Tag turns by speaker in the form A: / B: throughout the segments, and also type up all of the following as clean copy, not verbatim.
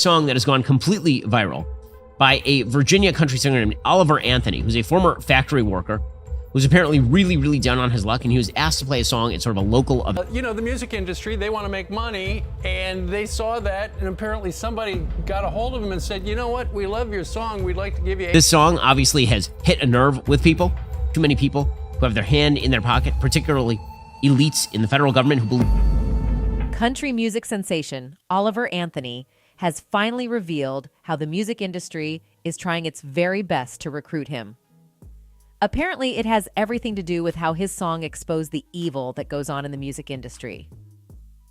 A: Song that has gone completely viral by a Virginia country singer named Oliver Anthony, who's a former factory worker, who's apparently really, really down on his luck, and he was asked to play a song at sort of a local event.
B: You know, the music industry, they want to make money, and they saw that, and apparently somebody got a hold of him and said, you know what, we love your song, we'd like to give you...
A: This song obviously has hit a nerve with people. Too many people who have their hand in their pocket, particularly elites in the federal government who believe...
C: Country music sensation Oliver Anthony has finally revealed how the music industry is trying its very best to recruit him. Apparently, it has everything to do with how his song exposed the evil that goes on in the music industry.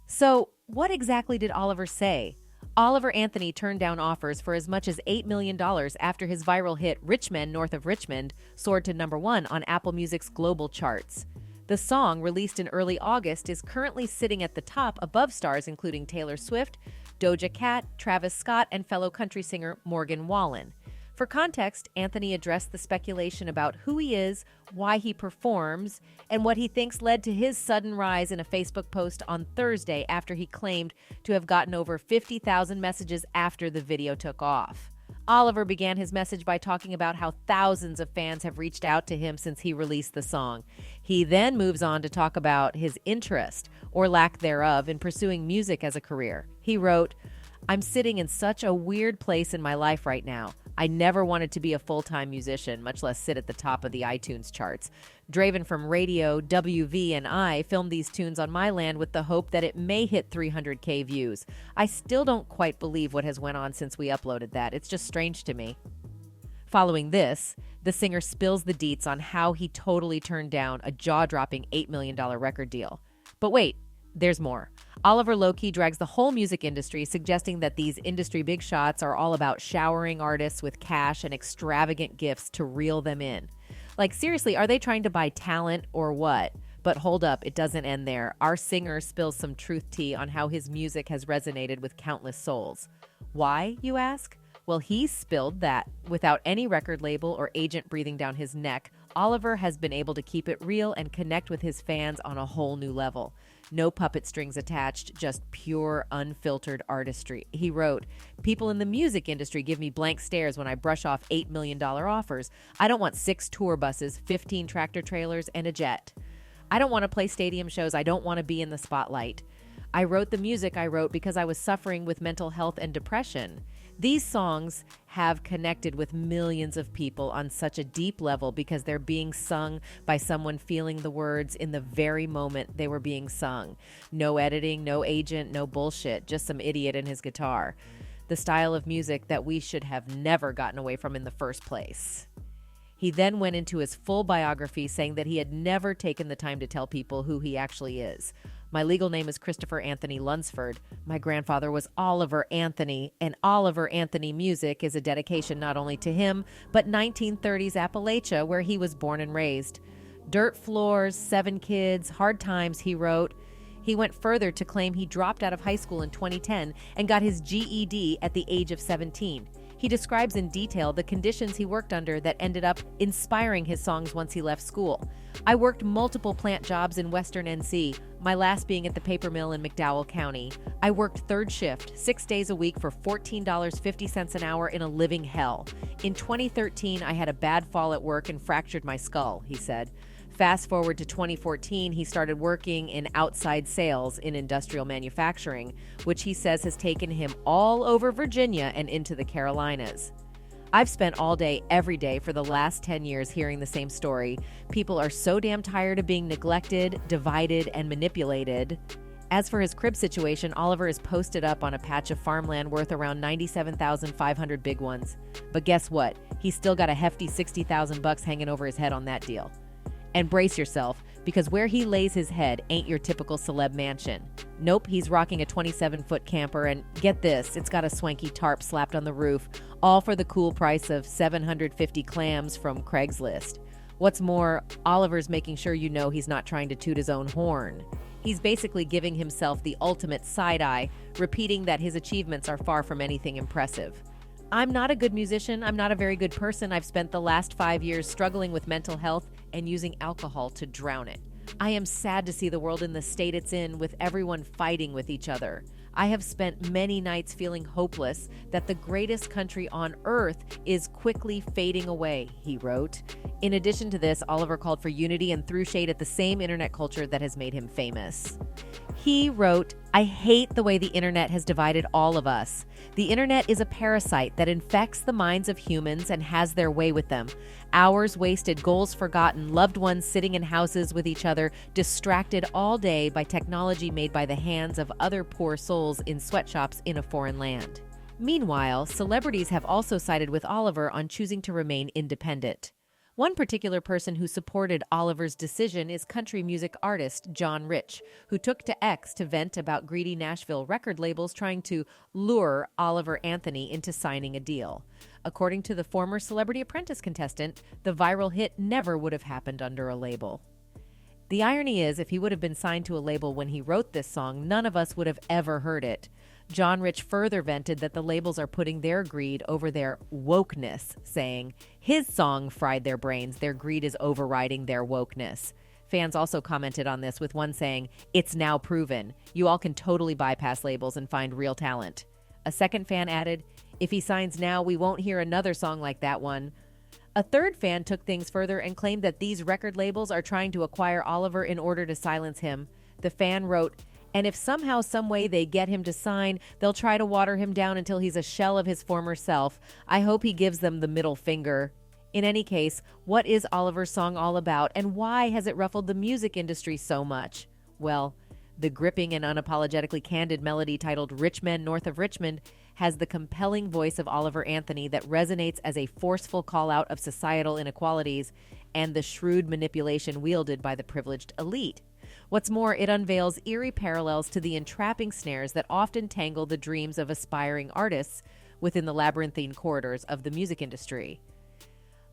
C: So, what exactly did Oliver say? Oliver Anthony turned down offers for as much as $8 million after his viral hit Rich Men North of Richmond soared to #1 on Apple Music's global charts. The song, released in early August, is currently sitting at the top above stars including Taylor Swift, Doja Cat, Travis Scott, and fellow country singer Morgan Wallen. For context, Anthony addressed the speculation about who he is, why he performs, and what he thinks led to his sudden rise in a Facebook post on Thursday after he claimed to have gotten over 50,000 messages after the video took off. Oliver began his message by talking about how thousands of fans have reached out to him since he released the song. He then moves on to talk about his interest, or lack thereof, in pursuing music as a career. He wrote, "I'm sitting in such a weird place in my life right now. I never wanted to be a full-time musician, much less sit at the top of the iTunes charts. Draven from RadioWv and I filmed these tunes on my land with the hope that it may hit 300K views. I still don't quite believe what has went on since we uploaded that. It's just strange to me." Following this, the singer spills the deets on how he totally turned down a jaw-dropping $8 million record deal. But wait, there's more. Oliver low-key drags the whole music industry, suggesting that these industry big shots are all about showering artists with cash and extravagant gifts to reel them in. Like, seriously, are they trying to buy talent or what? But hold up, it doesn't end there. Our singer spills some truth tea on how his music has resonated with countless souls. Why, you ask? Well, he spilled that without any record label or agent breathing down his neck, Oliver has been able to keep it real and connect with his fans on a whole new level. No puppet strings attached, just pure, unfiltered artistry. He wrote, "People in the music industry give me blank stares when I brush off $8 million offers. I don't want 6 tour buses, 15 tractor trailers, and a jet. I don't want to play stadium shows. I don't want to be in the spotlight. I wrote the music I wrote because I was suffering with mental health and depression." These songs have connected with millions of people on such a deep level because they're being sung by someone feeling the words in the very moment they were being sung. No editing, no agent, no bullshit, just some idiot and his guitar. The style of music that we should have never gotten away from in the first place. He then went into his full biography, saying that he had never taken the time to tell people who he actually is. "My legal name is Christopher Anthony Lunsford. My grandfather was Oliver Anthony, and Oliver Anthony music is a dedication not only to him, but 1930s Appalachia, where he was born and raised. Dirt floors, 7 kids, hard times," he wrote. He went further to claim he dropped out of high school in 2010 and got his GED at the age of 17. He describes in detail the conditions he worked under that ended up inspiring his songs once he left school. "I worked multiple plant jobs in Western NC, my last being at the paper mill in McDowell County. I worked third shift, 6 days a week for $14.50 an hour in a living hell. In 2013, I had a bad fall at work and fractured my skull," he said. Fast forward to 2014, he started working in outside sales in industrial manufacturing, which he says has taken him all over Virginia and into the Carolinas. "I've spent all day, every day for the last 10 years hearing the same story. People are so damn tired of being neglected, divided, and manipulated." As for his crib situation, Oliver is posted up on a patch of farmland worth around $97,500 big ones. But guess what? He's still got a hefty $60,000 hanging over his head on that deal. And brace yourself, because where he lays his head ain't your typical celeb mansion. Nope, he's rocking a 27-foot camper, and get this, it's got a swanky tarp slapped on the roof, all for the cool price of 750 clams from Craigslist. What's more, Oliver's making sure you know he's not trying to toot his own horn. He's basically giving himself the ultimate side-eye, repeating that his achievements are far from anything impressive. "I'm not a good musician. I'm not a very good person. I've spent the last 5 years struggling with mental health and using alcohol to drown it. I am sad to see the world in the state it's in, with everyone fighting with each other. I have spent many nights feeling hopeless that the greatest country on earth is quickly fading away, he wrote. In addition to this, Oliver called for unity and threw shade at the same internet culture that has made him famous. He wrote, I hate the way the internet has divided all of us. The internet is a parasite that infects the minds of humans and has their way with them. Hours wasted, goals forgotten, loved ones sitting in houses with each other, distracted all day by technology made by the hands of other poor souls in sweatshops in a foreign land. Meanwhile, celebrities have also sided with Oliver on choosing to remain independent. One particular person who supported Oliver's decision is country music artist John Rich, who took to X to vent about greedy Nashville record labels trying to lure Oliver Anthony into signing a deal. According to the former Celebrity Apprentice contestant, the viral hit never would have happened under a label. The irony is, if he would have been signed to a label when he wrote this song, none of us would have ever heard it. John Rich further vented that the labels are putting their greed over their wokeness, saying, his song fried their brains, their greed is overriding their wokeness. Fans also commented on this, with one saying, it's now proven. You all can totally bypass labels and find real talent. A second fan added, if he signs now, we won't hear another song like that one. A third fan took things further and claimed that these record labels are trying to acquire Oliver in order to silence him. The fan wrote, and if somehow, some way they get him to sign, they'll try to water him down until he's a shell of his former self. I hope he gives them the middle finger. In any case, what is Oliver's song all about, and why has it ruffled the music industry so much? Well, the gripping and unapologetically candid melody titled Rich Men North of Richmond has the compelling voice of Oliver Anthony that resonates as a forceful call-out of societal inequalities and the shrewd manipulation wielded by the privileged elite. What's more, it unveils eerie parallels to the entrapping snares that often tangle the dreams of aspiring artists within the labyrinthine corridors of the music industry.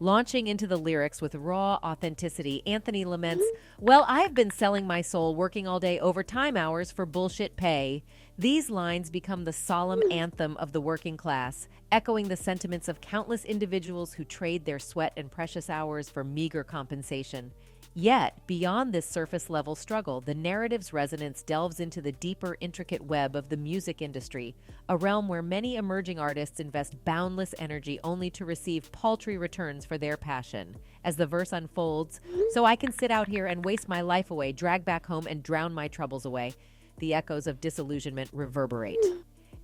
C: Launching into the lyrics with raw authenticity, Anthony laments, well, I've been selling my soul, working all day overtime hours for bullshit pay. These lines become the solemn anthem of the working class, echoing the sentiments of countless individuals who trade their sweat and precious hours for meager compensation. Yet, beyond this surface-level struggle, the narrative's resonance delves into the deeper, intricate web of the music industry, a realm where many emerging artists invest boundless energy only to receive paltry returns for their passion. As the verse unfolds, so I can sit out here and waste my life away, drag back home and drown my troubles away, the echoes of disillusionment reverberate.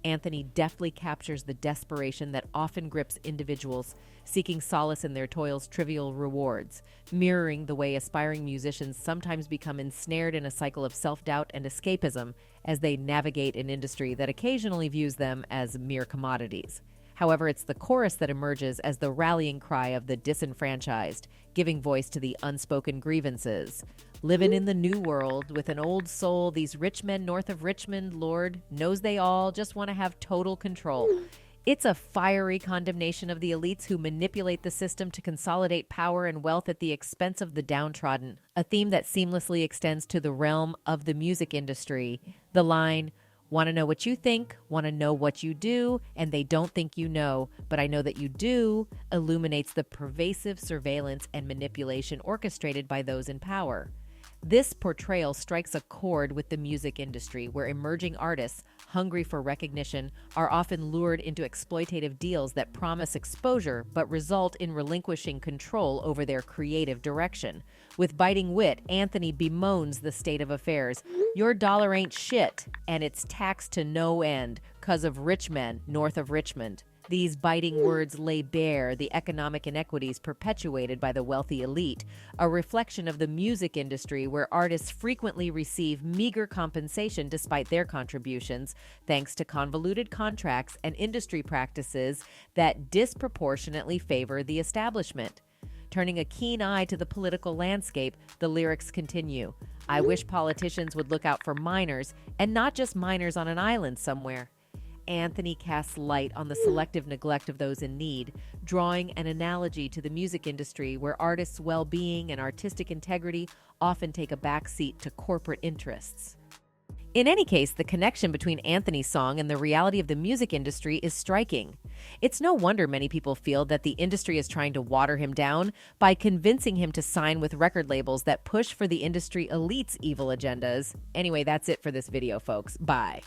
C: Anthony deftly captures the desperation that often grips individuals seeking solace in their toil's trivial rewards, mirroring the way aspiring musicians sometimes become ensnared in a cycle of self-doubt and escapism as they navigate an industry that occasionally views them as mere commodities. However, it's the chorus that emerges as the rallying cry of the disenfranchised, giving voice to the unspoken grievances. Living in the new world with an old soul, these rich men north of Richmond, Lord, knows they all just want to have total control. It's a fiery condemnation of the elites who manipulate the system to consolidate power and wealth at the expense of the downtrodden, a theme that seamlessly extends to the realm of the music industry. The line, want to know what you think, want to know what you do, and they don't think you know, but I know that you do, illuminates the pervasive surveillance and manipulation orchestrated by those in power. This portrayal strikes a chord with the music industry, where emerging artists, hungry for recognition, are often lured into exploitative deals that promise exposure but result in relinquishing control over their creative direction. With biting wit, Anthony bemoans the state of affairs. Your dollar ain't shit, and it's taxed to no end, 'cause of rich men north of Richmond. These biting words lay bare the economic inequities perpetuated by the wealthy elite, a reflection of the music industry where artists frequently receive meager compensation despite their contributions, thanks to convoluted contracts and industry practices that disproportionately favor the establishment. Turning a keen eye to the political landscape, the lyrics continue. I wish politicians would look out for minors, and not just minors on an island somewhere. Anthony casts light on the selective neglect of those in need, drawing an analogy to the music industry where artists' well-being and artistic integrity often take a backseat to corporate interests. In any case, the connection between Anthony's song and the reality of the music industry is striking. It's no wonder many people feel that the industry is trying to water him down by convincing him to sign with record labels that push for the industry elite's evil agendas. Anyway, that's it for this video, folks. Bye.